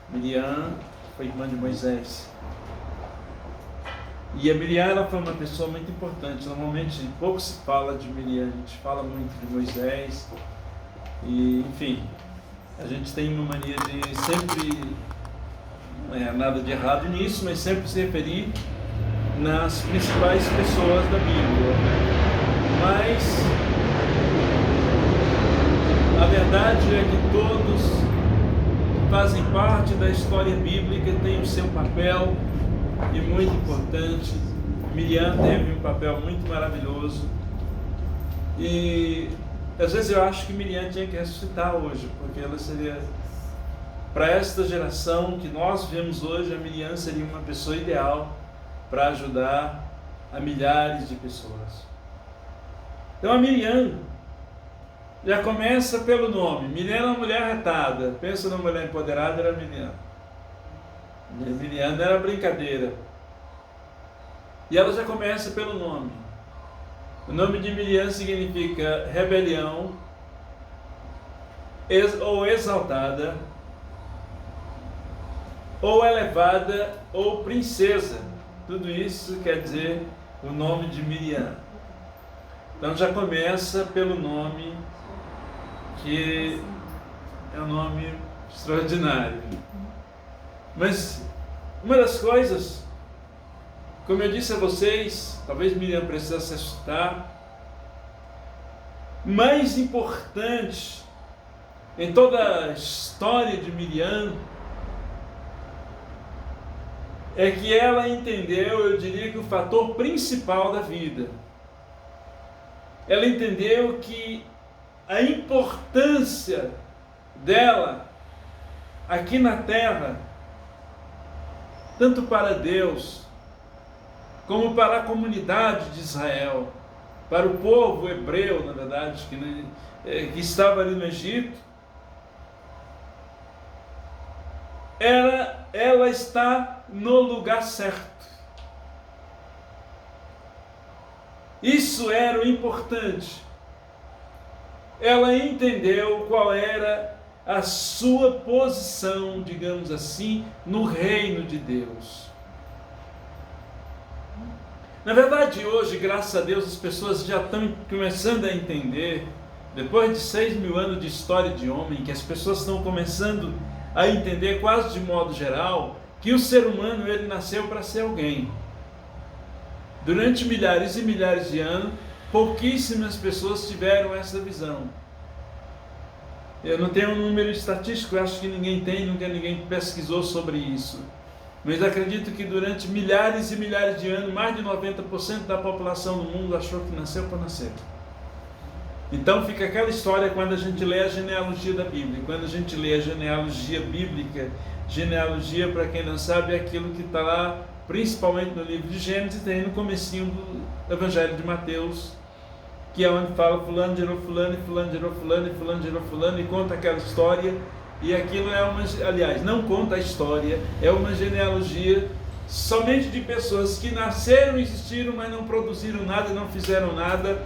Miriam foi irmã de Moisés. E a Miriam, ela foi uma pessoa muito importante. Normalmente pouco se fala de Miriam, a gente fala muito de Moisés. E, enfim, a gente tem uma mania de sempre, não é nada de errado nisso, mas sempre se referir nas principais pessoas da Bíblia. Mas a verdade é que todos que fazem parte da história bíblica têm o seu papel, e muito importante. Miriam teve um papel muito maravilhoso, e às vezes eu acho que Miriam tinha que ressuscitar hoje, porque ela seria, para esta geração que nós vemos hoje, a Miriam seria uma pessoa ideal para ajudar a milhares de pessoas. Então a Miriam já começa pelo nome. Miriam é uma mulher retada. Pensa numa mulher empoderada, era Miriam. Miriam não era brincadeira. E ela já começa pelo nome. O nome de Miriam significa rebelião, ou exaltada, ou elevada, ou princesa. Tudo isso quer dizer o nome de Miriam. Então já começa pelo nome, que é um nome extraordinário. Mas uma das coisas, como eu disse a vocês, talvez Miriam precisasse ressuscitar, mais importante em toda a história de Miriam é que ela entendeu, eu diria que o fator principal da vida. Ela entendeu que a importância dela aqui na terra, tanto para Deus, como para a comunidade de Israel, para o povo hebreu, na verdade, que estava ali no Egito, ela está no lugar certo. Isso era o importante. Ela entendeu qual era a sua posição, digamos assim, no reino de Deus. Na verdade, hoje, graças a Deus, as pessoas já estão começando a entender, depois de 6.000 anos de história de homem, que as pessoas estão começando a entender, quase de modo geral, que o ser humano, ele nasceu para ser alguém. Durante milhares e milhares de anos, pouquíssimas pessoas tiveram essa visão. Eu não tenho um número estatístico, eu acho que ninguém tem, nunca ninguém pesquisou sobre isso. Mas acredito que durante milhares e milhares de anos, mais de 90% da população do mundo achou que nasceu para nascer. Então fica aquela história quando a gente lê a genealogia da Bíblia. Quando a gente lê a genealogia bíblica, genealogia, para quem não sabe, é aquilo que está lá, principalmente no livro de Gênesis, tem no comecinho do Evangelho de Mateus, que é onde fala fulano gerou fulano, e fulano gerou fulano, e fulano gerou fulano, e conta aquela história. E aquilo é uma, aliás, não conta a história, é uma genealogia somente de pessoas que nasceram, existiram, mas não produziram nada, não fizeram nada,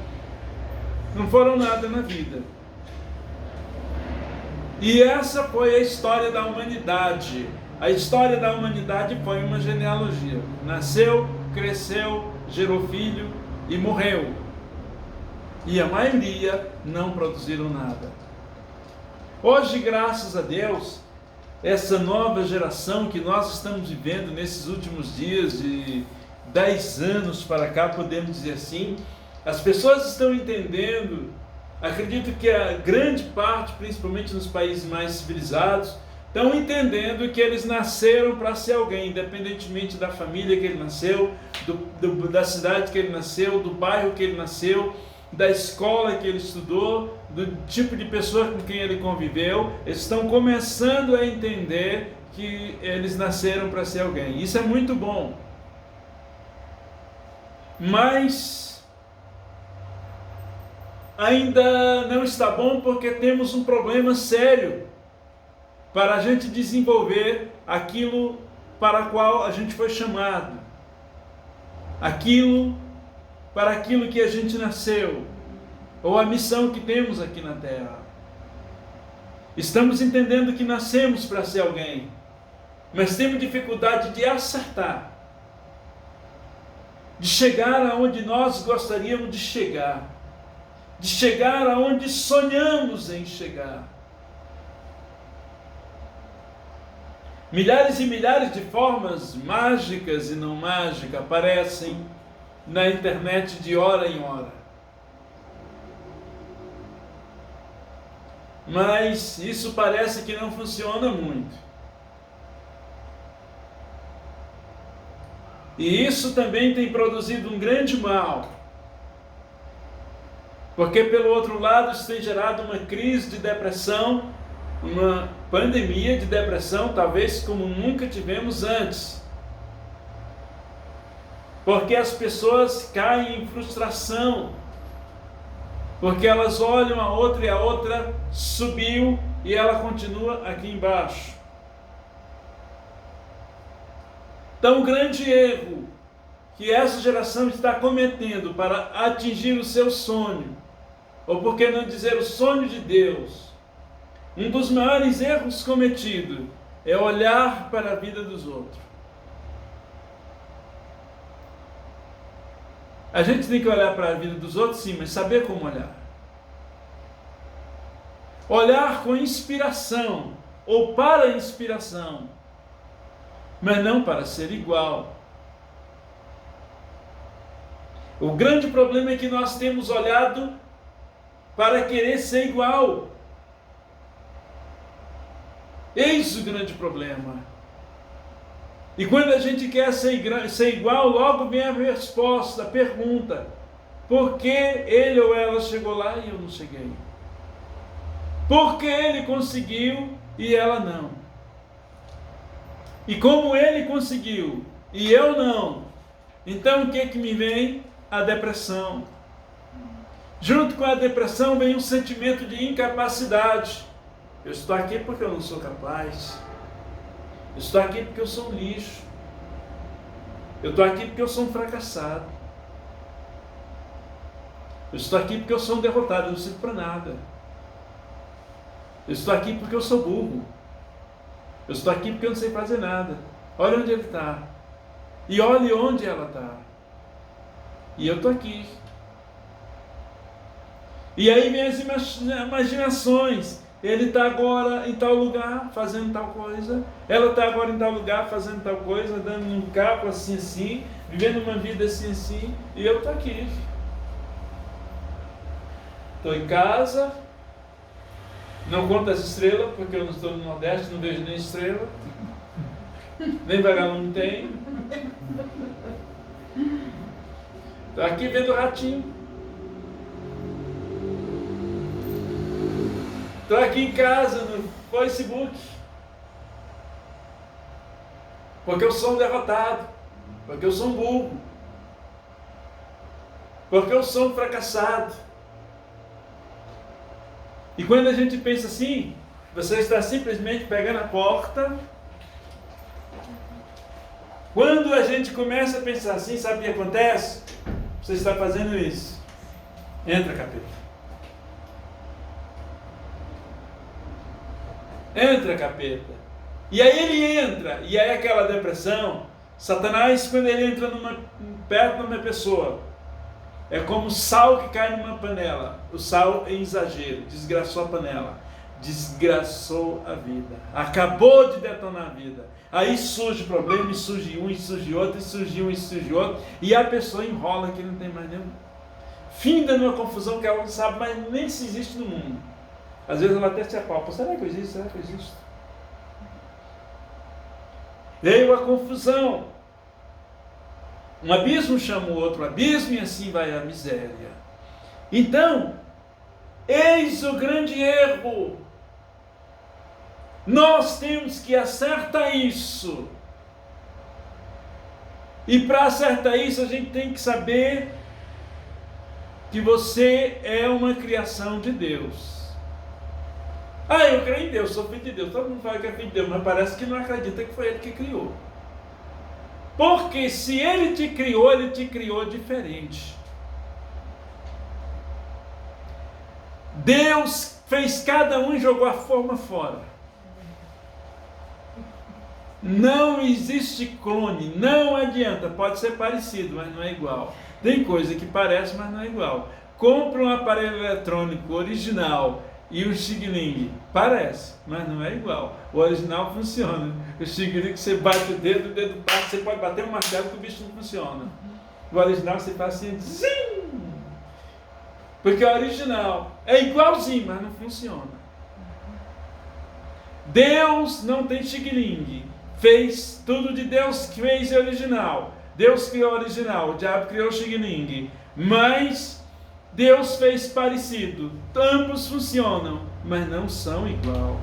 não foram nada na vida. E essa foi a história da humanidade. A história da humanidade foi uma genealogia. Nasceu, cresceu, gerou filho e morreu. E a maioria não produziram nada. Hoje, graças a Deus, essa nova geração que nós estamos vivendo nesses últimos dias, de 10 anos para cá, podemos dizer assim, as pessoas estão entendendo, acredito que a grande parte, principalmente nos países mais civilizados, estão entendendo que eles nasceram para ser alguém, independentemente da família que ele nasceu, da cidade que ele nasceu, do bairro que ele nasceu, da escola que ele estudou, do tipo de pessoa com quem ele conviveu. Eles estão começando a entender que eles nasceram para ser alguém. Isso é muito bom. Mas ainda não está bom, porque temos um problema sério para a gente desenvolver aquilo para o qual a gente foi chamado. Para aquilo que a gente nasceu, ou a missão que temos aqui na Terra. Estamos entendendo que nascemos para ser alguém, mas temos dificuldade de acertar, de chegar aonde nós gostaríamos de chegar aonde sonhamos em chegar. Milhares e milhares de formas mágicas e não mágicas aparecem na internet de hora em hora. Mas isso parece que não funciona muito. E isso também tem produzido um grande mal. Porque pelo outro lado isso tem gerado uma crise de depressão, uma pandemia de depressão, talvez como nunca tivemos antes. Porque as pessoas caem em frustração, porque elas olham a outra e a outra subiu e ela continua aqui embaixo. Então, o grande erro que essa geração está cometendo para atingir o seu sonho, ou por que não dizer o sonho de Deus, um dos maiores erros cometidos é olhar para a vida dos outros. A gente tem que olhar para a vida dos outros, sim, mas saber como olhar. Olhar com inspiração, ou para inspiração, mas não para ser igual. O grande problema é que nós temos olhado para querer ser igual. Eis o grande problema. E quando a gente quer ser igual, logo vem a resposta, a pergunta: por que ele ou ela chegou lá e eu não cheguei? Por que ele conseguiu e ela não? E como ele conseguiu e eu não, então o que me vem? A depressão. Junto com a depressão vem um sentimento de incapacidade. Eu estou aqui porque eu não sou capaz. Eu estou aqui porque eu sou um lixo. Eu estou aqui porque eu sou um fracassado. Eu estou aqui porque eu sou um derrotado, eu não sirvo para nada. Eu estou aqui porque eu sou burro. Eu estou aqui porque eu não sei fazer nada. Olha onde ele está. E olhe onde ela está. E eu estou aqui. E aí vem as imaginações. Ele está agora em tal lugar, fazendo tal coisa. Ela está agora em tal lugar, fazendo tal coisa, andando num carro assim, vivendo uma vida assim. E eu estou aqui. Estou em casa. Não conto as estrelas, porque eu não estou no Nordeste, não vejo nem estrela. Nem vagalume tem. Estou aqui vendo o ratinho. Estou aqui em casa, no Facebook. Porque eu sou um derrotado. Porque eu sou um burro. Porque eu sou um fracassado. E quando a gente pensa assim, você está simplesmente pegando a porta. Quando a gente começa a pensar assim, sabe o que acontece? Você está fazendo isso. Entra, capeta. Entra, capeta. E aí ele entra. E aí aquela depressão. Satanás, quando ele entra perto de uma pessoa, é como sal que cai numa panela. O sal é exagero. Desgraçou a panela. Desgraçou a vida. Acabou de detonar a vida. Aí surge problema, e surge um, e surge outro, e surge um, e surge outro. E a pessoa enrola que não tem mais nenhum. Finda numa confusão que ela não sabe mais nem se existe no mundo. Às vezes ela até se apalpa. Será que eu existo? Será que eu existo? Veio a confusão. Um abismo chama o outro abismo e assim vai a miséria. Então, eis o grande erro. Nós temos que acertar isso. E para acertar isso, a gente tem que saber que você é uma criação de Deus. Ah, eu creio em Deus, sou filho de Deus. Todo mundo fala que é filho de Deus, mas parece que não acredita que foi Ele que criou. Porque se Ele te criou diferente. Deus fez cada um e jogou a forma fora. Não existe clone, não adianta, pode ser parecido, mas não é igual. Tem coisa que parece, mas não é igual. Compre um aparelho eletrônico original e o Xing-Ling parece, mas não é igual. O original funciona. O Xing-Ling você bate o dedo parte, você pode bater um martelo que o bicho não funciona. O original você faz assim, zim! Porque o original é igualzinho, mas não funciona. Deus não tem Xing-Ling. Fez tudo de Deus que fez é original. Deus criou o original, o diabo criou o Xing-Ling. Mas Deus fez parecido. Ambos funcionam, mas não são igual.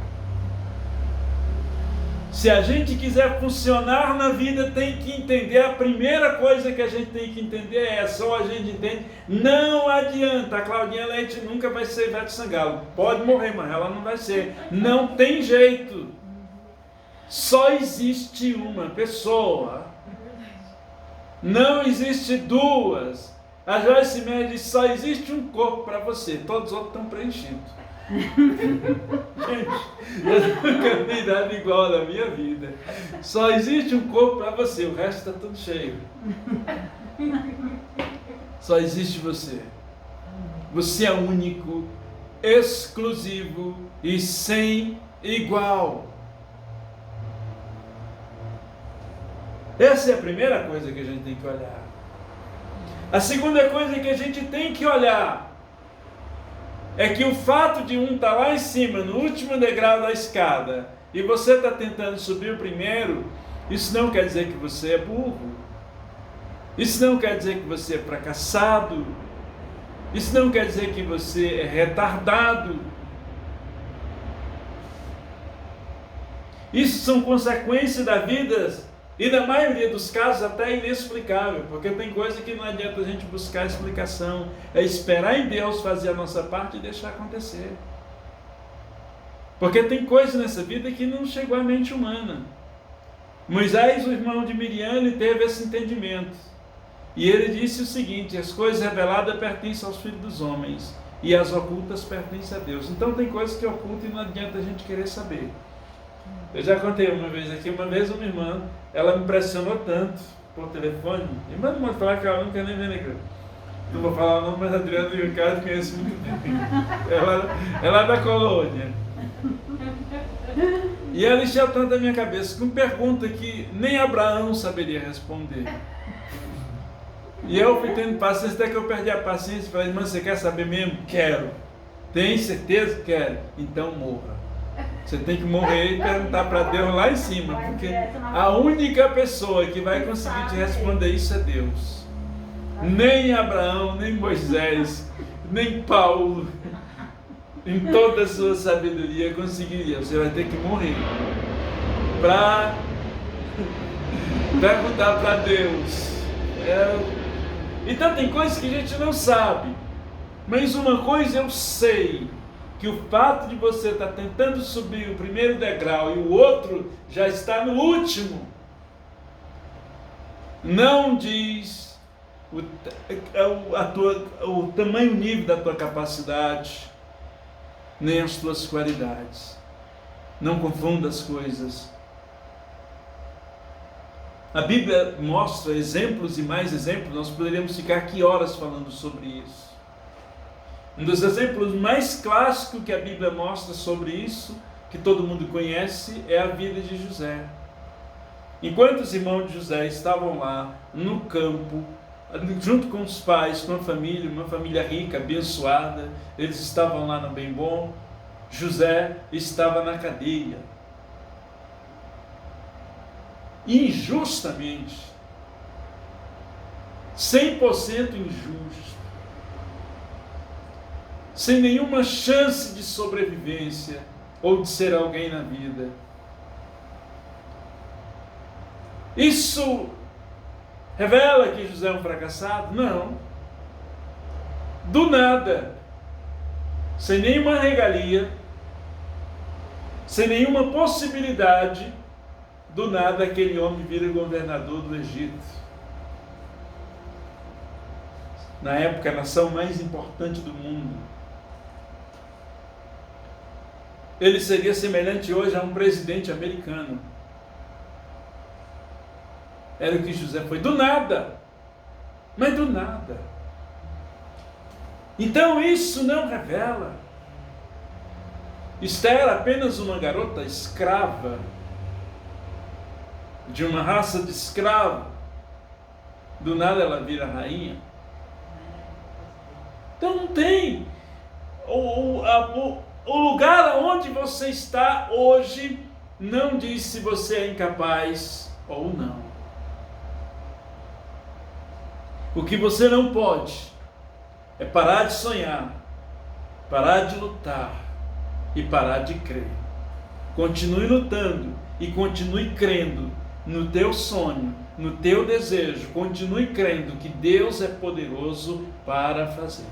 Se a gente quiser funcionar na vida, tem que entender. A primeira coisa que a gente tem que entender é essa. Ou a gente entende, não adianta. A Claudinha Leite nunca vai ser Ivete Sangalo. Pode morrer, mas ela não vai ser. Não tem jeito. Só existe uma pessoa. Não existe duas. A Joyce Meyer diz, só existe um corpo para você. Todos os outros estão preenchidos. Gente, eu nunca vi nada igual na minha vida. Só existe um corpo para você, o resto está tudo cheio. Só existe você. Você é único, exclusivo e sem igual. Essa é a primeira coisa que a gente tem que olhar. A segunda coisa que a gente tem que olhar é que o fato de um estar lá em cima, no último degrau da escada, e você está tentando subir o primeiro, isso não quer dizer que você é burro. Isso não quer dizer que você é fracassado. Isso não quer dizer que você é retardado. Isso são consequências da vida. E na maioria dos casos até inexplicável, porque tem coisa que não adianta a gente buscar explicação, é esperar em Deus fazer a nossa parte e deixar acontecer. Porque tem coisa nessa vida que não chegou à mente humana. Moisés, o irmão de Miriam, ele teve esse entendimento. E ele disse o seguinte, as coisas reveladas pertencem aos filhos dos homens, e as ocultas pertencem a Deus. Então tem coisas que ocultam e não adianta a gente querer saber. Eu já contei uma vez aqui, uma minha irmã, ela me impressionou tanto por telefone, e manda falar que ela não quer nem ver na igreja. Não vou falar o nome, mas a Adriana e o Ricardo conhecem muito bem. Ela é da colônia. E ela encheu tanto a minha cabeça com pergunta que nem Abraão saberia responder. E eu fui tendo paciência, até que eu perdi a paciência e falei, irmã, você quer saber mesmo? Quero. Tem certeza que quer? Então morra. Você tem que morrer e perguntar para Deus lá em cima, porque a única pessoa que vai conseguir te responder isso é Deus. Nem Abraão, nem Moisés, nem Paulo, em toda a sua sabedoria conseguiria. Você vai ter que morrer para perguntar para Deus. Então tem coisas que a gente não sabe, mas uma coisa eu sei, que o fato de você estar tentando subir o primeiro degrau e o outro já está no último, não diz o tamanho nível da tua capacidade, nem as tuas qualidades. Não confunda as coisas. A Bíblia mostra exemplos e mais exemplos, nós poderíamos ficar aqui horas falando sobre isso. Um dos exemplos mais clássicos que a Bíblia mostra sobre isso, que todo mundo conhece, é a vida de José. Enquanto os irmãos de José estavam lá no campo, junto com os pais, com a família, uma família rica, abençoada, eles estavam lá no bem bom, José estava na cadeia. Injustamente, 100% injusto, sem nenhuma chance de sobrevivência ou de ser alguém na vida. Isso revela que José é um fracassado? Não. Do nada, sem nenhuma regalia, sem nenhuma possibilidade, do nada aquele homem vira governador do Egito. Na época, a nação mais importante do mundo. ele seria semelhante hoje a um presidente americano. Era o que José foi, do nada, mas do nada. Então isso não revela. Esther era apenas uma garota escrava, de uma raça de escravo. Do nada ela vira rainha. Então não tem. O lugar onde você está hoje não diz se você é incapaz ou não. O que você não pode é parar de sonhar, parar de lutar e parar de crer. Continue lutando e continue crendo no teu sonho, no teu desejo. Continue crendo que Deus é poderoso para fazer.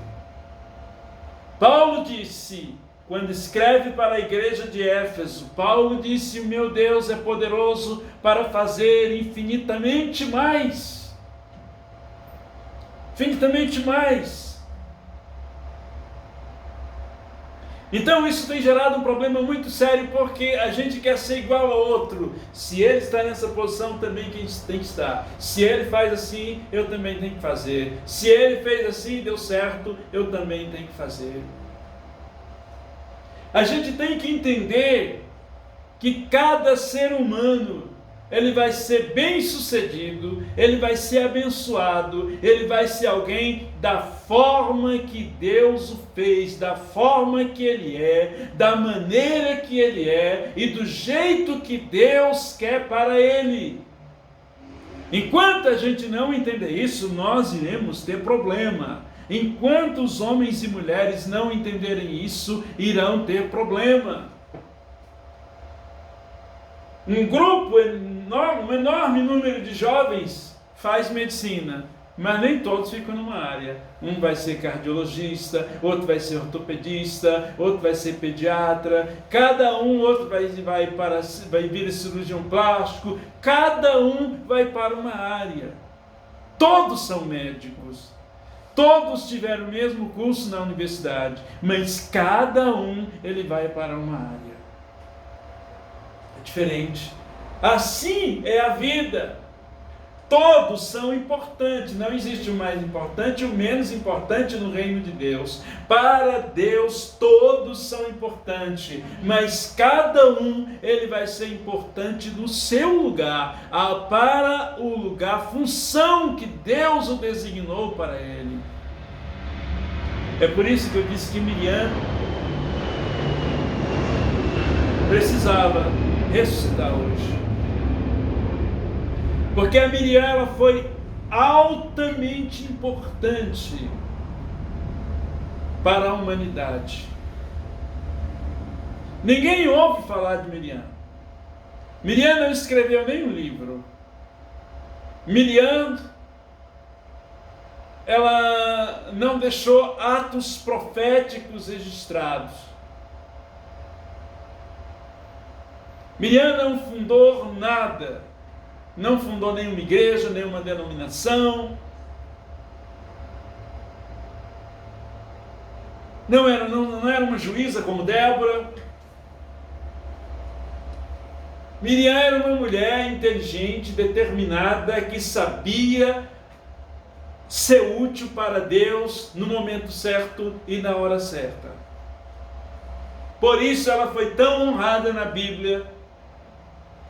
Paulo disse, quando escreve para a igreja de Éfeso, Paulo disse: o meu Deus é poderoso para fazer infinitamente mais. Infinitamente mais. Então isso tem gerado um problema muito sério, porque a gente quer ser igual ao outro. Se ele está nessa posição, também quem tem que estar. Se ele faz assim, eu também tenho que fazer. Se ele fez assim e deu certo, eu também tenho que fazer. A gente tem que entender que cada ser humano, ele vai ser bem sucedido, ele vai ser abençoado, ele vai ser alguém da forma que Deus o fez, da forma que ele é, da maneira que ele é e do jeito que Deus quer para ele. Enquanto a gente não entender isso, nós iremos ter problema. Enquanto os homens e mulheres não entenderem isso, irão ter problema. Um enorme número de jovens faz medicina, mas nem todos ficam numa área. Um vai ser cardiologista, outro vai ser ortopedista, outro vai ser pediatra, outro vai vir cirurgião plástico, cada um vai para uma área. Todos são médicos, todos tiveram o mesmo curso na universidade, mas cada um ele vai para uma área. Diferente. Assim é a vida. Todos são importantes. Não existe o mais importante e o menos importante no reino de Deus. Para Deus todos são importantes, mas cada um ele vai ser importante no seu lugar, para o lugar, a função que Deus o designou para ele. É por isso que eu disse que Miriam precisava ressuscitar hoje, porque a Miriam ela foi altamente importante para a humanidade. Ninguém ouve falar de Miriam. Miriam não escreveu nenhum livro. Miriam ela não deixou atos proféticos registrados. Miriam não fundou nada, não fundou nenhuma igreja, nenhuma denominação, não era uma juíza como Débora. Miriam era uma mulher inteligente, determinada, que sabia ser útil para Deus no momento certo e na hora certa. Por isso ela foi tão honrada na Bíblia,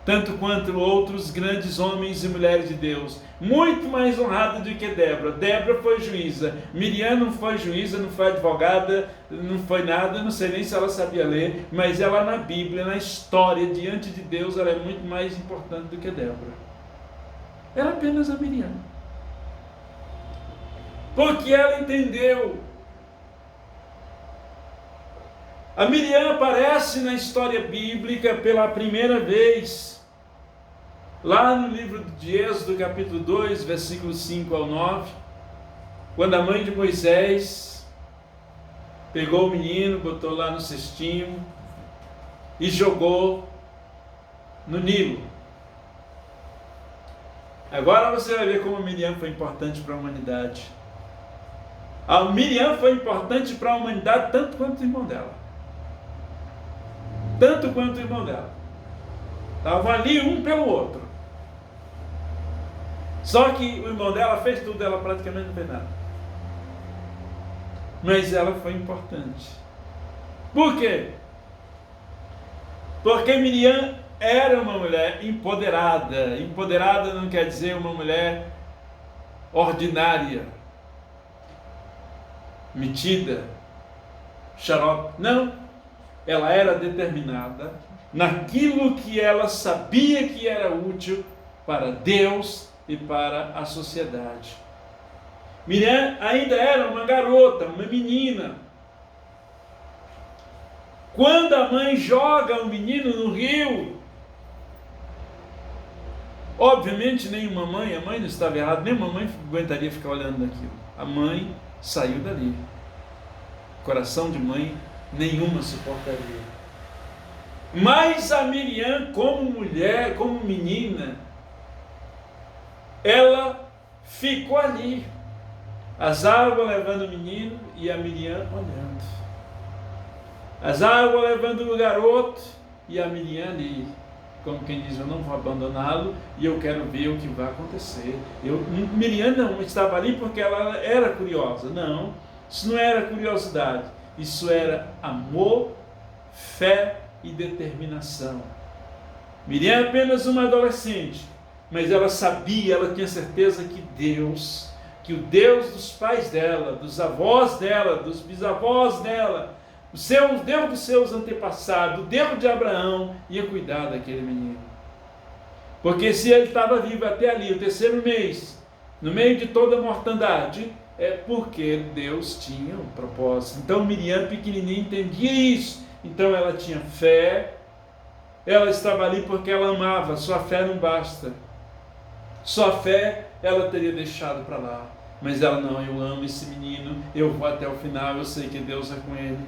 tanto quanto outros grandes homens e mulheres de Deus. Muito mais honrada do que Débora. Débora foi juíza. Miriam não foi juíza, não foi advogada, não foi nada, não sei nem se ela sabia ler, mas ela na Bíblia, na história, diante de Deus, ela é muito mais importante do que Débora. Era apenas a Miriam. Porque ela entendeu. A Miriam aparece na história bíblica pela primeira vez, lá no livro de Êxodo, capítulo 2, versículos 5 ao 9, quando a mãe de Moisés pegou o menino, botou lá no cestinho e jogou no Nilo. Agora você vai ver como a Miriam foi importante para a humanidade. A Miriam foi importante para a humanidade tanto quanto o irmão dela. tanto quanto o irmão dela. Estavam ali um pelo outro. Só que o irmão dela fez tudo, ela praticamente não fez nada. Mas ela foi importante. Por quê? Porque Miriam era uma mulher empoderada. Empoderada não quer dizer uma mulher ordinária, metida, xarope. Não. Ela era determinada naquilo que ela sabia que era útil para Deus e para a sociedade. Miriam ainda era uma garota, uma menina. Quando a mãe joga o menino no rio, obviamente nenhuma mãe, a mãe não estava errada, nenhuma mãe aguentaria ficar olhando daquilo. A mãe saiu dali. Coração de mãe nenhuma suportaria. Mas a Miriam, como mulher, como menina, ela ficou ali. As águas levando o menino e a Miriam olhando. As águas levando o garoto e a Miriam ali. Como quem diz, eu não vou abandoná-lo e eu quero ver o que vai acontecer. Miriam não estava ali porque ela era curiosa. Não, isso não era curiosidade. Isso era amor, fé e determinação. Miriam é apenas uma adolescente, mas ela sabia, ela tinha certeza que o Deus dos pais dela, dos avós dela, dos bisavós dela, o Deus dos seus antepassados, o Deus de Abraão, ia cuidar daquele menino. Porque se ele estava vivo até ali, o terceiro mês, no meio de toda a mortandade, é porque Deus tinha um propósito. Então Miriam, pequenininha, entendia isso. Então ela tinha fé, ela estava ali porque ela amava. Sua fé não basta. Sua fé ela teria deixado para lá. Mas ela não, eu amo esse menino, eu vou até o final, eu sei que Deus é com ele.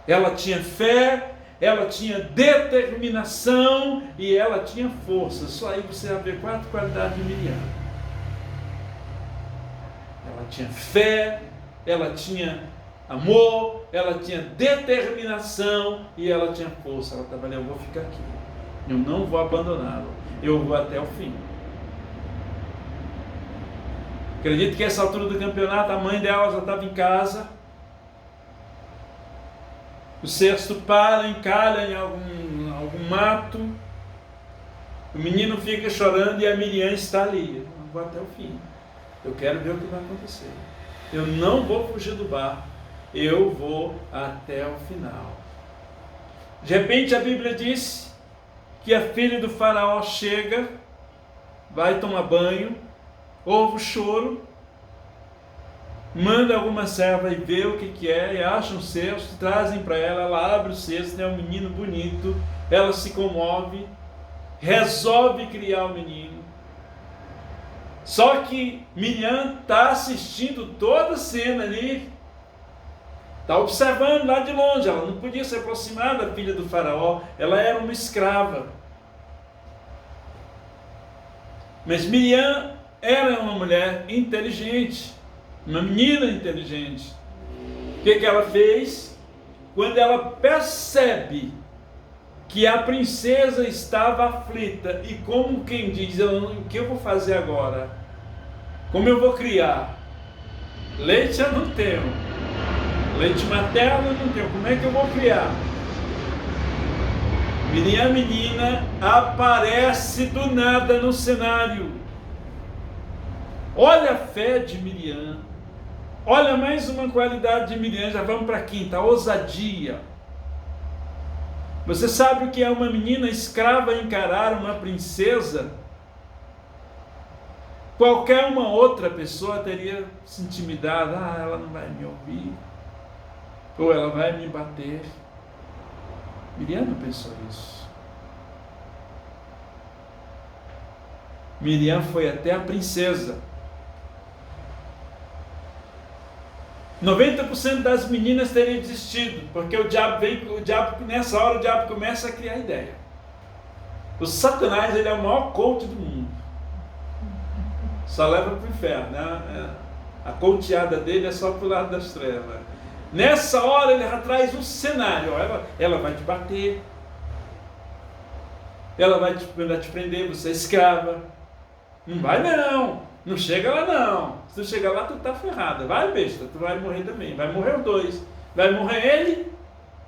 Ela tinha fé, ela tinha determinação e ela tinha força. Só aí você vai ver 4 qualidades de Miriam. Ela tinha fé, ela tinha amor, ela tinha determinação e ela tinha força. Ela estava ali, eu vou ficar aqui, eu não vou abandoná-lo, eu vou até o fim. Acredito que essa altura do campeonato a mãe dela já estava em casa. O cesto para, encalha em algum mato. O menino fica chorando e a Miriam está ali. Eu vou até o fim. Eu quero ver o que vai acontecer. Eu não vou fugir do barco. Eu vou até o final. De repente a Bíblia diz que a filha do faraó chega, vai tomar banho, ouve o choro, manda alguma serva e vê o que é, e acha um cesto, trazem para ela, ela abre o cesto, é um menino bonito, ela se comove, resolve criar o menino. Só que Miriam está assistindo toda a cena ali, está observando lá de longe, ela não podia se aproximar da filha do faraó, ela era uma escrava. Mas Miriam era uma mulher inteligente, uma menina inteligente. O que ela fez? Quando ela percebe que a princesa estava aflita, e como quem diz, o que eu vou fazer agora? Como eu vou criar? Leite eu não tenho, leite materno eu não tenho, como é que eu vou criar? Miriam, menina, aparece do nada no cenário. Olha a fé de Miriam. Olha mais uma qualidade de Miriam. Já vamos para a quinta, a ousadia. Você sabe o que é uma menina escrava encarar uma princesa? Qualquer uma outra pessoa teria se intimidado. Ah, ela não vai me ouvir. Ou ela vai me bater. Miriam não pensou isso. Miriam foi até a princesa. 90% das meninas teriam desistido, porque nessa hora o diabo começa a criar ideia. O Satanás, ele é o maior coach do mundo. Só leva para o inferno, né? A coacheada dele é só para o lado das trevas. Nessa hora ele já traz um cenário. Ela vai te bater, ela vai mandar te prender, você é escrava. Não vai não, não chega lá não. Se tu chegar lá, tu tá ferrada. Vai, besta, tu vai morrer também. Vai morrer os dois. Vai morrer ele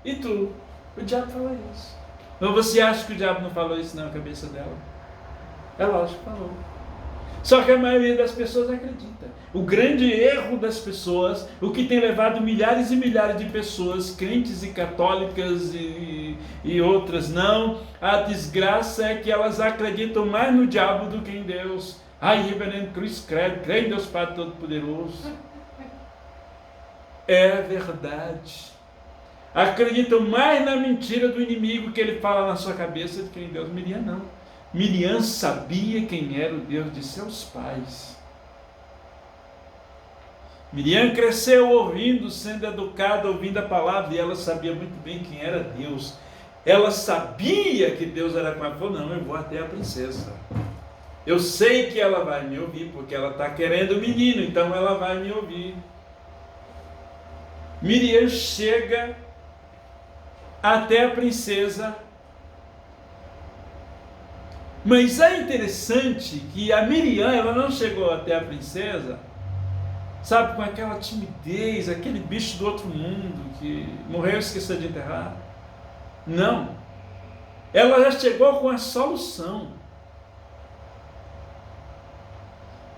e tu. O diabo falou isso. Então você acha que o diabo não falou isso na cabeça dela? É lógico que falou. Só que a maioria das pessoas acredita. O grande erro das pessoas, o que tem levado milhares e milhares de pessoas, crentes e católicas e outras não, a desgraça é que elas acreditam mais no diabo do que em Deus. Ai, reverendo Cruz credo, crê em Deus Pai Todo-Poderoso. É verdade. Acreditam mais na mentira do inimigo que ele fala na sua cabeça do que em Deus. Miriam não. Miriam sabia quem era o Deus de seus pais. Miriam cresceu ouvindo, sendo educada, ouvindo a palavra, e ela sabia muito bem quem era Deus. Ela sabia que Deus era com ela. Ela falou, não, eu vou até a princesa. Eu sei que ela vai me ouvir, porque ela está querendo o menino, então ela vai me ouvir. Miriam chega até a princesa. Mas é interessante que a Miriam, ela não chegou até a princesa, sabe, com aquela timidez, aquele bicho do outro mundo que morreu e esqueceu de enterrar. Não. Ela já chegou com a solução.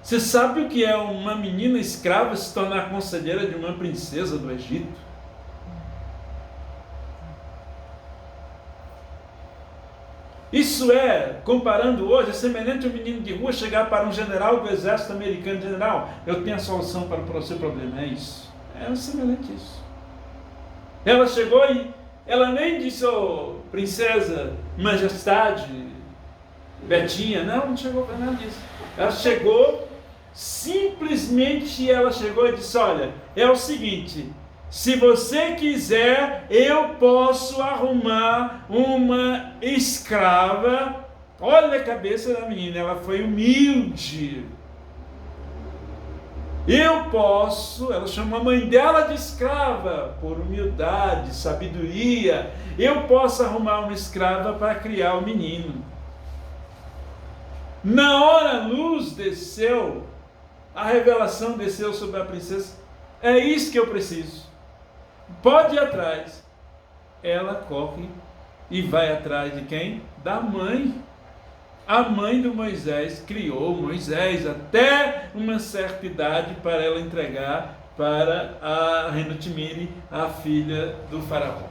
Você sabe o que é uma menina escrava se tornar conselheira de uma princesa do Egito? Isso é, comparando hoje, é semelhante a um menino de rua chegar para um general do exército americano. General, eu tenho a solução para o seu problema. É isso. É semelhante a isso. Ela chegou e ela nem disse, oh, princesa, majestade, Betinha. Não chegou para nada disso. Ela chegou, simplesmente ela chegou e disse, olha, é o seguinte... Se você quiser, eu posso arrumar uma escrava. Olha a cabeça da menina, ela foi humilde. Eu posso, ela chamou a mãe dela de escrava, por humildade, sabedoria. Eu posso arrumar uma escrava para criar o menino. Na hora a luz desceu, a revelação desceu sobre a princesa. É isso que eu preciso. Pode ir atrás. Ela corre e vai atrás de quem? Da mãe. A mãe do Moisés criou Moisés até uma certa idade para ela entregar para a Renotimire, a filha do faraó.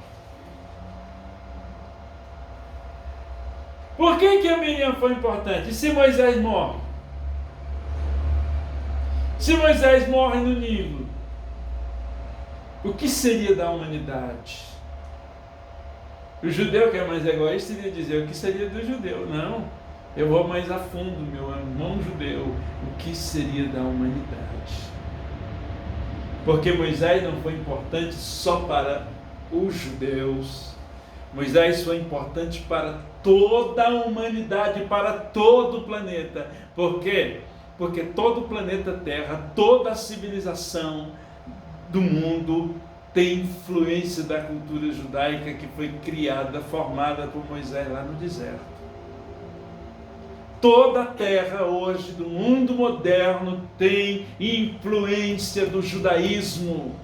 Por que a Miriam foi importante? E se Moisés morre? Se Moisés morre no Nilo, o que seria da humanidade? O judeu, que é mais egoísta, iria dizer, o que seria do judeu? Não, eu vou mais a fundo, meu irmão judeu, o que seria da humanidade? Porque Moisés não foi importante só para os judeus, Moisés foi importante para toda a humanidade, para todo o planeta. Por quê? Porque todo o planeta Terra, toda a civilização do mundo tem influência da cultura judaica que foi criada, formada por Moisés lá no deserto. Toda a terra hoje, do mundo moderno, tem influência do judaísmo.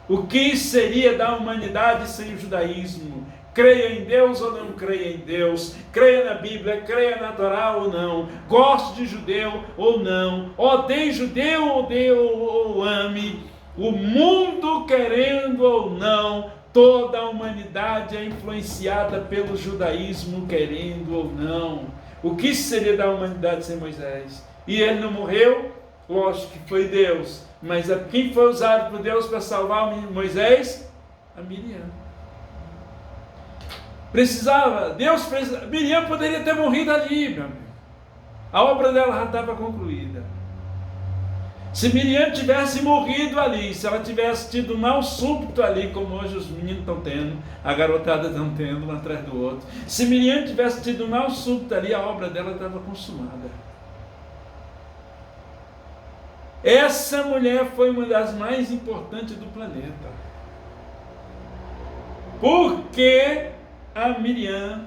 O que seria da humanidade sem o judaísmo? Creia em Deus ou não creia em Deus, creia na Bíblia, creia na Torá ou não, goste de judeu ou não, odeie judeu ou ame, o mundo querendo ou não, toda a humanidade é influenciada pelo judaísmo querendo ou não. O que seria da humanidade sem Moisés? E ele não morreu? Lógico que foi Deus, mas quem foi usado por Deus para salvar Moisés? A Miriam. Miriam poderia ter morrido ali, meu amigo. A obra dela já estava concluída. Se Miriam tivesse morrido ali, se ela tivesse tido um mal súbito ali, como hoje os meninos estão tendo, a garotada estão tendo um atrás do outro, se Miriam tivesse tido um mal súbito ali, a obra dela estava consumada. Essa mulher foi uma das mais importantes do planeta. Porque a Miriam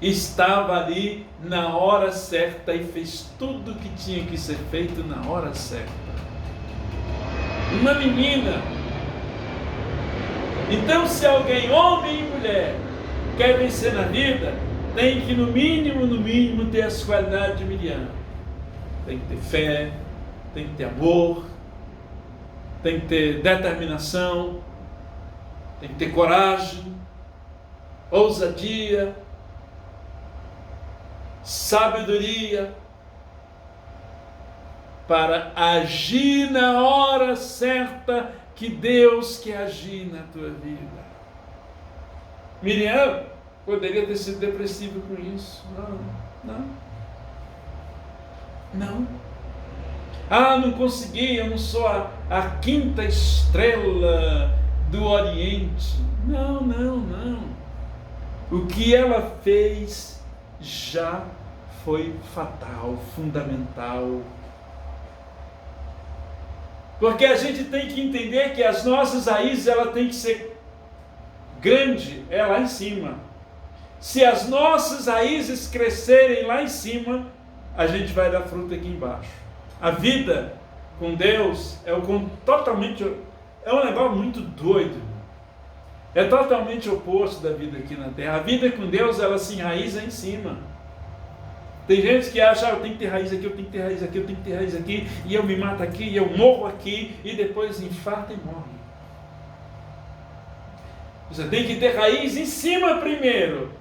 estava ali na hora certa e fez tudo o que tinha que ser feito na hora certa. Uma menina. Então, se alguém, homem e mulher, quer vencer na vida, tem que no mínimo ter as qualidades de Miriam. Tem que ter fé, tem que ter amor, tem que ter determinação, tem que ter coragem, ousadia, sabedoria, para agir na hora certa que Deus quer agir na tua vida. Miriam poderia ter sido depressiva com isso. Não. Não consegui, eu não sou a quinta estrela do Oriente. Não. O que ela fez já foi fatal, fundamental. Porque a gente tem que entender que as nossas raízes, ela tem que ser grande, é lá em cima. Se as nossas raízes crescerem lá em cima, a gente vai dar fruto aqui embaixo. A vida com Deus é um negócio muito doido. É totalmente oposto da vida aqui na terra. A vida com Deus, ela se enraiza em cima. Tem gente que acha, eu tenho que ter raiz aqui, eu tenho que ter raiz aqui, eu tenho que ter raiz aqui, e eu me mato aqui, e eu morro aqui, e depois infarta e morre. Você tem que ter raiz em cima primeiro.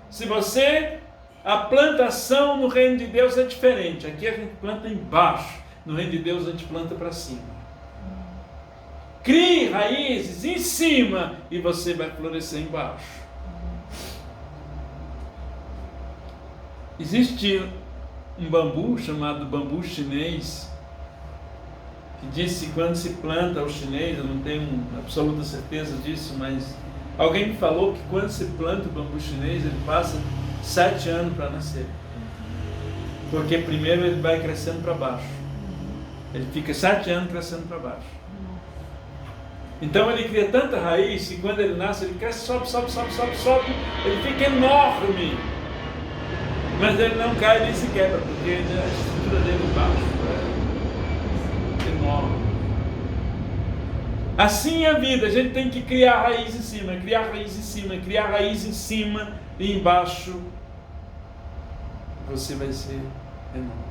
A plantação no reino de Deus é diferente. Aqui a gente planta embaixo, no reino de Deus a gente planta para cima. Crie raízes em cima e você vai florescer embaixo. Existe um bambu chamado bambu chinês, que diz que quando se planta o chinês, eu não tenho absoluta certeza disso, mas alguém me falou que quando se planta o bambu chinês, ele passa 7 anos para nascer. Porque primeiro ele vai crescendo para baixo. Ele fica 7 anos crescendo para baixo. Então ele cria tanta raiz que quando ele nasce, ele cresce, sobe, ele fica enorme. Mas ele não cai nem se quebra, porque a estrutura dele embaixo é enorme. Assim é a vida, a gente tem que criar raiz em cima, e embaixo você vai ser enorme.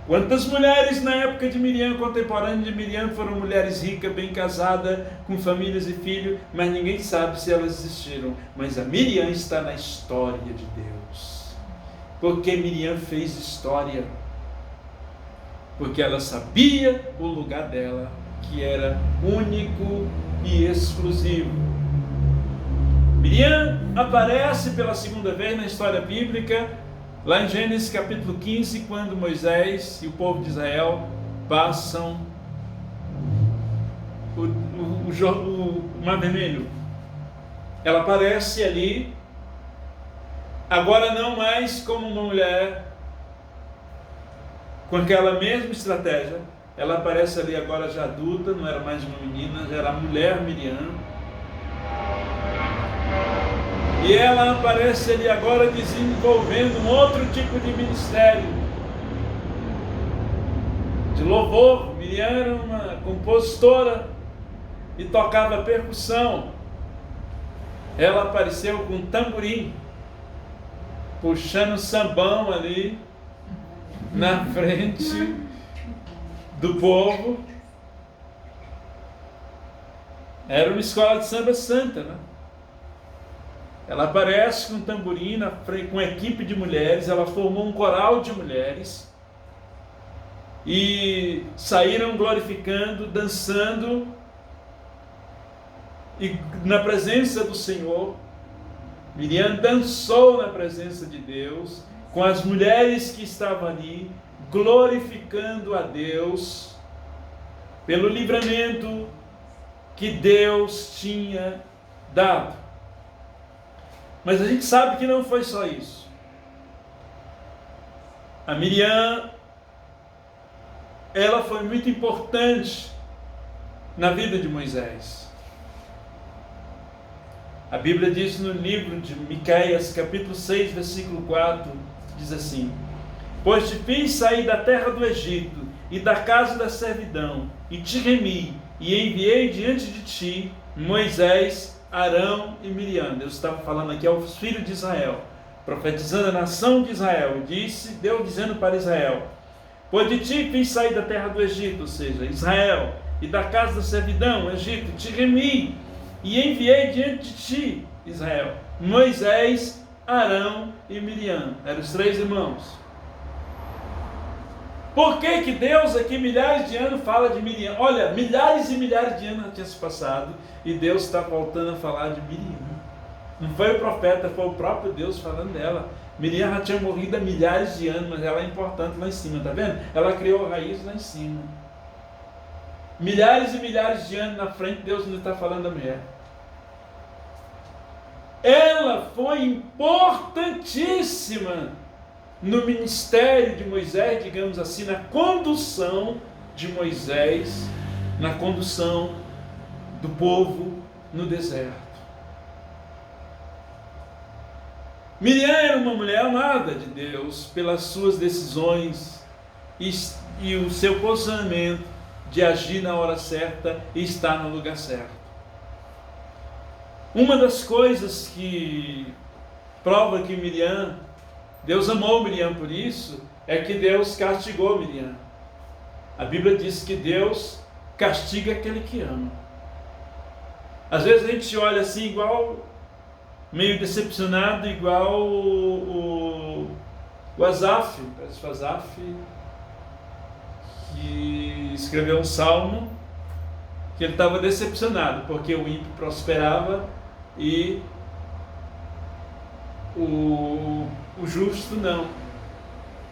Quantas mulheres na época de Miriam, contemporâneas de Miriam, foram mulheres ricas, bem casadas, com famílias e filhos, mas ninguém sabe se elas existiram. Mas a Miriam está na história de Deus. Porque Miriam fez história. Porque ela sabia o lugar dela, que era único e exclusivo. Miriam aparece pela segunda vez na história bíblica, lá em Gênesis capítulo 15, quando Moisés e o povo de Israel passam o Mar Vermelho. Ela aparece ali, agora não mais como uma mulher com aquela mesma estratégia. Ela aparece ali agora já adulta, não era mais uma menina, já era a mulher Miriam. E ela aparece ali agora desenvolvendo um outro tipo de ministério, de louvor. Miriam era uma compositora e tocava percussão. Ela apareceu com um tamborim, puxando sambão ali na frente do povo. Era uma escola de samba santa, né? Ela aparece com um tamborim na frente, com uma equipe de mulheres. Ela formou um coral de mulheres e saíram glorificando, dançando e na presença do Senhor. Miriam dançou na presença de Deus com as mulheres que estavam ali, glorificando a Deus pelo livramento que Deus tinha dado. Mas a gente sabe que não foi só isso. A Miriam, ela foi muito importante na vida de Moisés. A Bíblia diz no livro de Miqueias, capítulo 6, versículo 4, diz assim: pois te fiz sair da terra do Egito e da casa da servidão, e te remi, e enviei diante de ti Moisés, Arão e Miriam. Deus estava falando aqui aos filhos de Israel, profetizando a nação de Israel. Deus dizendo para Israel: pois de ti fiz sair da terra do Egito, ou seja, Israel, e da casa da servidão, Egito, te remi, e enviei diante de ti, Israel, Moisés, Arão e Miriam. Eram os 3 irmãos. Por que Deus aqui, milhares de anos, fala de Miriam? Olha, milhares e milhares de anos tinha se passado, e Deus está voltando a falar de Miriam. Não foi o profeta, foi o próprio Deus falando dela. Miriam já tinha morrido há milhares de anos, mas ela é importante lá em cima, está vendo? Ela criou raiz lá em cima. Milhares e milhares de anos na frente, Deus não está falando da mulher. Ela foi importantíssima no ministério de Moisés, digamos assim, na condução de Moisés, na condução do povo no deserto. Miriam era uma mulher amada de Deus pelas suas decisões e o seu posicionamento de agir na hora certa e estar no lugar certo. Uma das coisas que prova que Deus amou Miriam por isso, é que Deus castigou Miriam. A Bíblia diz que Deus castiga aquele que ama. Às vezes a gente olha assim igual, meio decepcionado, igual o Asaf, parece que o Asaf, que escreveu um salmo, que ele estava decepcionado, porque o ímpio prosperava e o justo não.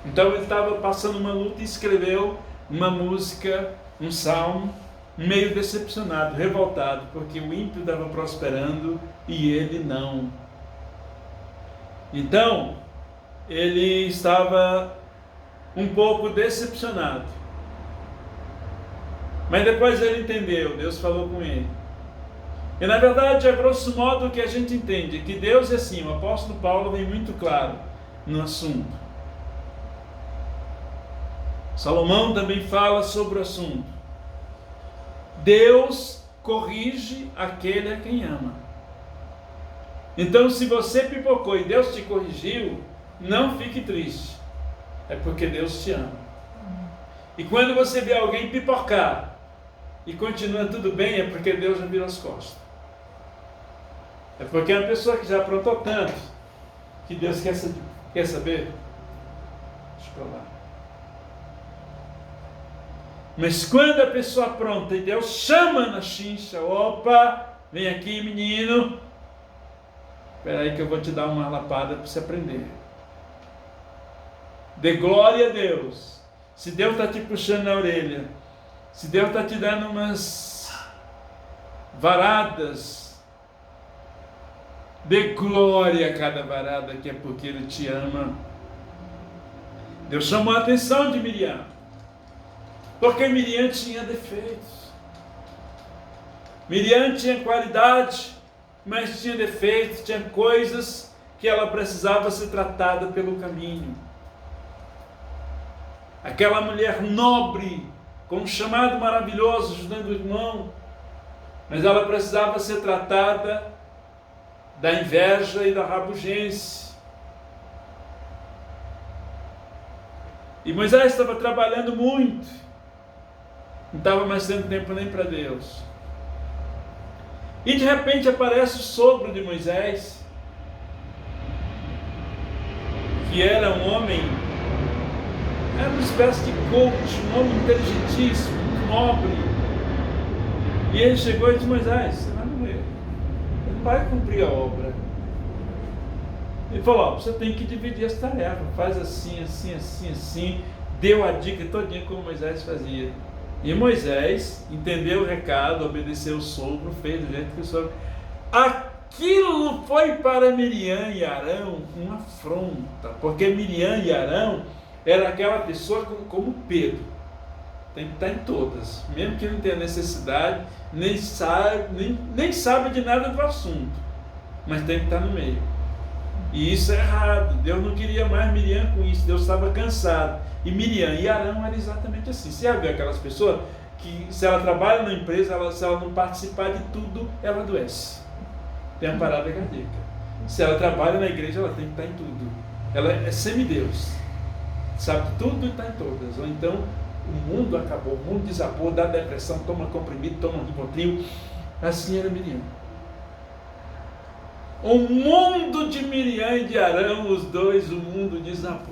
Então ele estava passando uma luta e escreveu uma música, um salmo, meio decepcionado, revoltado, porque o ímpio estava prosperando e ele não. Então ele estava um pouco decepcionado, mas depois ele entendeu, Deus falou com ele. E na verdade, a grosso modo, o que a gente entende é que Deus é assim. O apóstolo Paulo vem muito claro no assunto. Salomão também fala sobre o assunto. Deus corrige aquele a quem ama. Então, se você pipocou e Deus te corrigiu, não fique triste. É porque Deus te ama. E quando você vê alguém pipocar e continua tudo bem, é porque Deus já virou as costas. É porque é uma pessoa que já aprontou tanto, que Deus quer saber? Deixa eu falar. Mas quando a pessoa apronta e Deus chama na chincha: opa, vem aqui menino, espera aí que eu vou te dar uma lapada para você aprender. Dê glória a Deus. Se Deus está te puxando na orelha, se Deus está te dando umas varadas, dê glória a cada varada, que é porque Ele te ama. Deus chamou a atenção de Miriam, porque Miriam tinha defeitos. Miriam tinha qualidade, mas tinha defeitos, tinha coisas que ela precisava ser tratada pelo caminho. Aquela mulher nobre, com um chamado maravilhoso, ajudando o irmão, mas ela precisava ser tratada da inveja e da rabugência. E Moisés estava trabalhando muito, não estava mais tendo tempo nem para Deus. E de repente aparece o sogro de Moisés, que era um homem, era uma espécie de coach, um homem inteligentíssimo, nobre. E ele chegou e disse: Moisés, você vai morrer, você não vai cumprir a obra. Ele falou: você tem que dividir essa tarefa, faz assim, assim, assim, assim. Deu a dica todinha como Moisés fazia. E Moisés entendeu o recado, obedeceu o sogro, fez do jeito que o sogro. Aquilo foi para Miriam e Arão uma afronta, porque Miriam e Arão era aquela pessoa como Pedro, tem que estar em todas, mesmo que não tenha necessidade, nem sabe de nada do assunto, mas tem que estar no meio. E isso é errado. Deus não queria mais Miriam com isso. Deus estava cansado. E Miriam e Arão era exatamente assim. Você já viu aquelas pessoas que, se ela trabalha na empresa, se ela não participar de tudo, ela adoece. Tem a parada cardíaca. Se ela trabalha na igreja, ela tem que estar em tudo. Ela é semideus. Sabe tudo e está em todas. Ou então, o mundo acabou, o mundo desabou, dá depressão, toma comprimido, toma Rivotril. Assim era Miriam. O mundo de Miriam e de Arão, os dois, o mundo desabou.